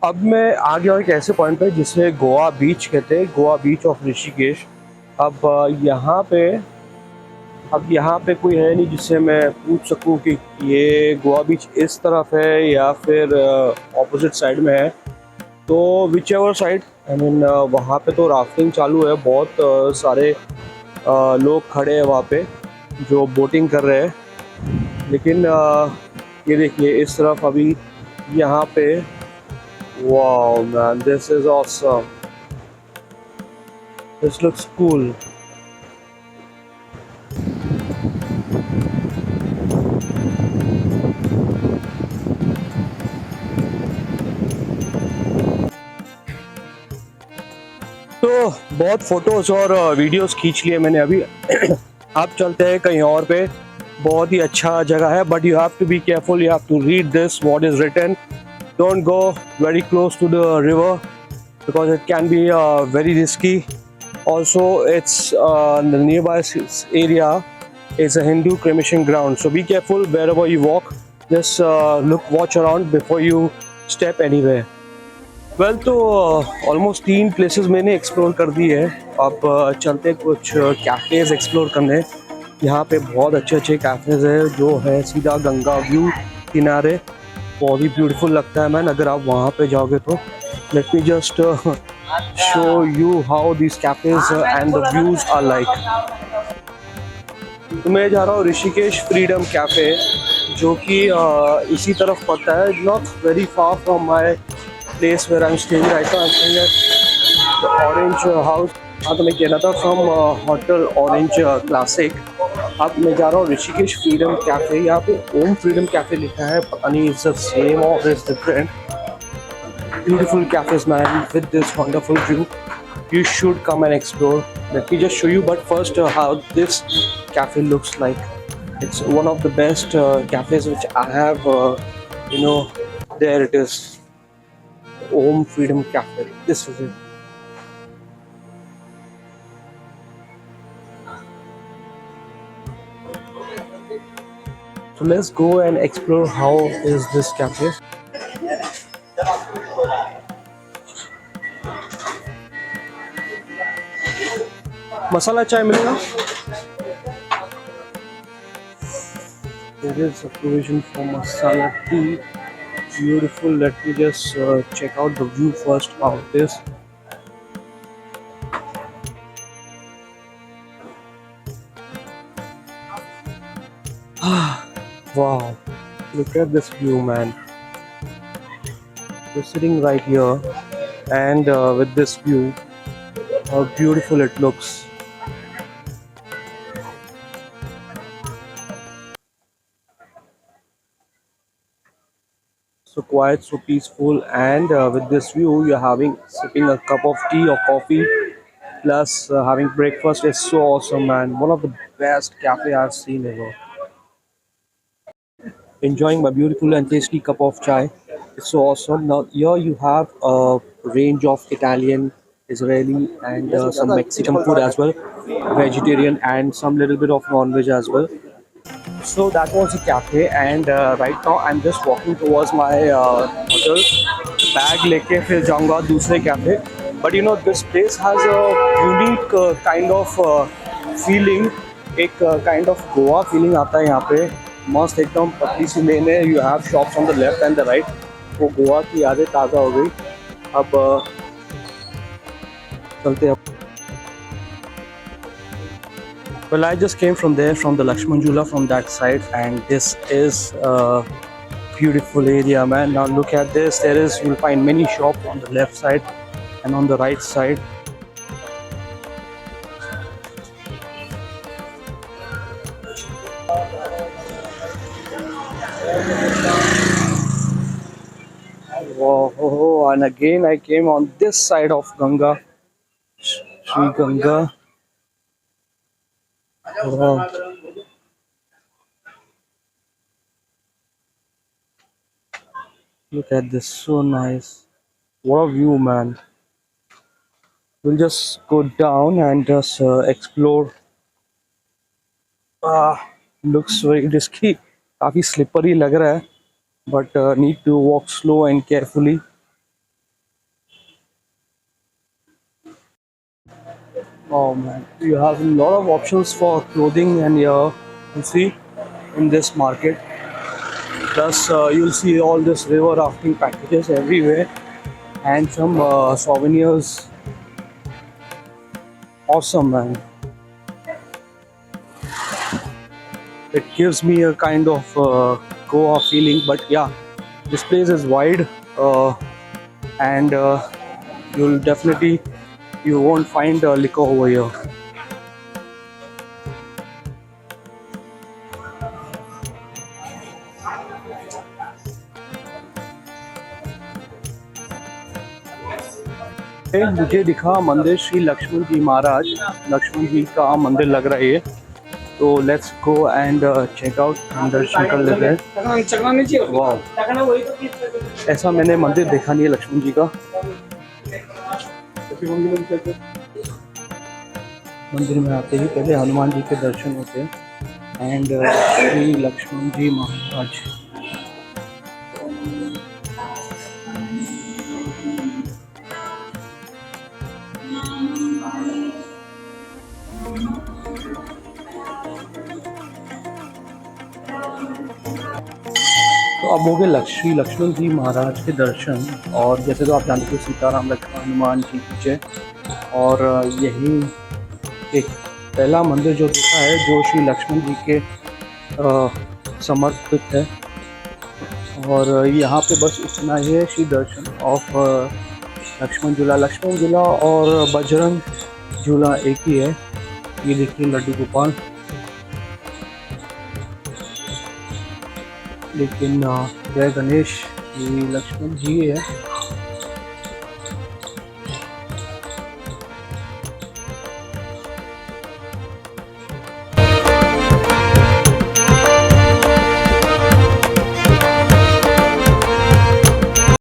अब मैं आ गया हूँ एक ऐसे पॉइंट पे जिसे गोवा बीच कहते हैं, गोवा बीच ऑफ ऋषिकेश। अब यहाँ पे कोई है नहीं जिससे मैं पूछ सकूं कि ये गोवा बीच इस तरफ है या फिर ऑपोजिट साइड में है। तो which ever side I mean, वहाँ पे तो राफ्टिंग चालू है। बहुत सारे लोग खड़े हैं वहाँ पे जो बोटिंग कर रहे हैं। लेकिन ये देखिए इस तरफ अभी यहाँ पे, wow man, this is awesome, this looks cool. तो बहुत फोटोज और वीडियोस खींच लिए मैंने अभी। आप चलते हैं कहीं और पे। बहुत ही अच्छा जगह है, but you have to be careful, you have to read this what is written. Don't go very close to the river because it can be very risky. Also, it's the nearby area is a Hindu cremation ground, so be careful wherever you walk. Just watch around before you step anywhere. Well तो almost 3 places मैंने explore कर दी है। अब चलते कुछ cafes explore करने। यहाँ पे बहुत अच्छे अच्छे कैफ़ेज़ है जो है सीधा गंगा व्यू किनारे। बहुत ही ब्यूटीफुल लगता है मैन, अगर आप वहाँ पे जाओगे तो। Let me just show you how this cafes and the views are like. तो मैं जा रहा हूँ ऋषिकेश फ्रीडम कैफ़े, जो कि इसी तरफ पड़ता है, not very far from my place where I'm staying right now. I'm staying at the Orange House. हाँ, तो मैं कह रहा था फ्रॉम होटल ऑरेंज क्लासिक। अब मैं जा रहा हूँ ऋषिकेश फ्रीडम कैफ़े। यहाँ पे ओम फ्रीडम कैफ़े लिखा है, पता नहीं इट्स द सेम और it's different. Beautiful cafes man with this wonderful view. You should come and explore. Let me just show you, but first how this cafe looks like. It's one of the best cafes which I have, there it is. Om Freedom Cafe. This is it. So let's go and explore how is this cafe. Masala chai मिलेगा? There is a provision for masala tea. Beautiful. Let me just check out the view first. How it is. Wow, look at this view, man. We're sitting right here, and with this view, how beautiful it looks. So quiet, so peaceful, and with this view, you're sipping a cup of tea or coffee, plus having breakfast is so awesome, man. One of the best cafe I've seen ever. Enjoying my beautiful and tasty cup of chai. It's so awesome. Now here you have a range of Italian, Israeli, and some Mexican food as well, vegetarian, and some little bit of non-veg as well. So that was a cafe, and right now I'm just walking towards my hotel. Bag लेके फिर जाऊंगा दूसरे cafe. But you know this place has a unique kind of feeling. एक kind of Goa feeling आता है यहाँ पे। मस्त एकदम पतली सी लेन है। You have shops on the left and the right. वो गोवा की यादें ताज़ा हो गई। अब चलते हैं। Well, I just came from there, from the Lakshman Jhula, from that side, and this is a beautiful area, man. Now look at this. You'll find many shops on the left side and on the right side. Oh, and again I came on this side of Ganga, Sri Ganga. Wow. Look at this, so nice. What a view, man. We'll just go down and just explore. Looks very risky. काफी slippery लग रहा है, but need to walk slow and carefully. Oh man, you have a lot of options for clothing, and you see in this market. Plus, you'll see all this river rafting packages everywhere, and some souvenirs. Awesome, man. It gives me a kind of Goa feeling. But yeah, this place is wide, and you'll definitely you won't find liquor over here. मुझे दिखा मंदिर श्री लक्ष्मण जी महाराज, लक्ष्मण जी का मंदिर लग रहा है ये। तो let's go and check out, दर्शन कर लेते हैं। वाह, ऐसा मैंने मंदिर देखा नहीं है लक्ष्मण जी का। मंदिर में आते ही पहले हनुमान जी के दर्शन होते हैं एंड श्री लक्ष्मण जी महाराज। तो अब हो गए श्री लक्ष्मण जी महाराज के दर्शन, और जैसे तो आप जानते हो सीताराम लक्ष्मण हनुमान जी पीछे, और यही एक पहला मंदिर जो देखा है जो श्री लक्ष्मण जी के समर्पित है। और यहाँ पे बस इतना ही है, श्री दर्शन ऑफ लक्ष्मण झूला और बजरंग झूला एक ही है। ये देखिए लड्डू गोपाल, लेकिन जय गणेश, ये लक्ष्मण जी है।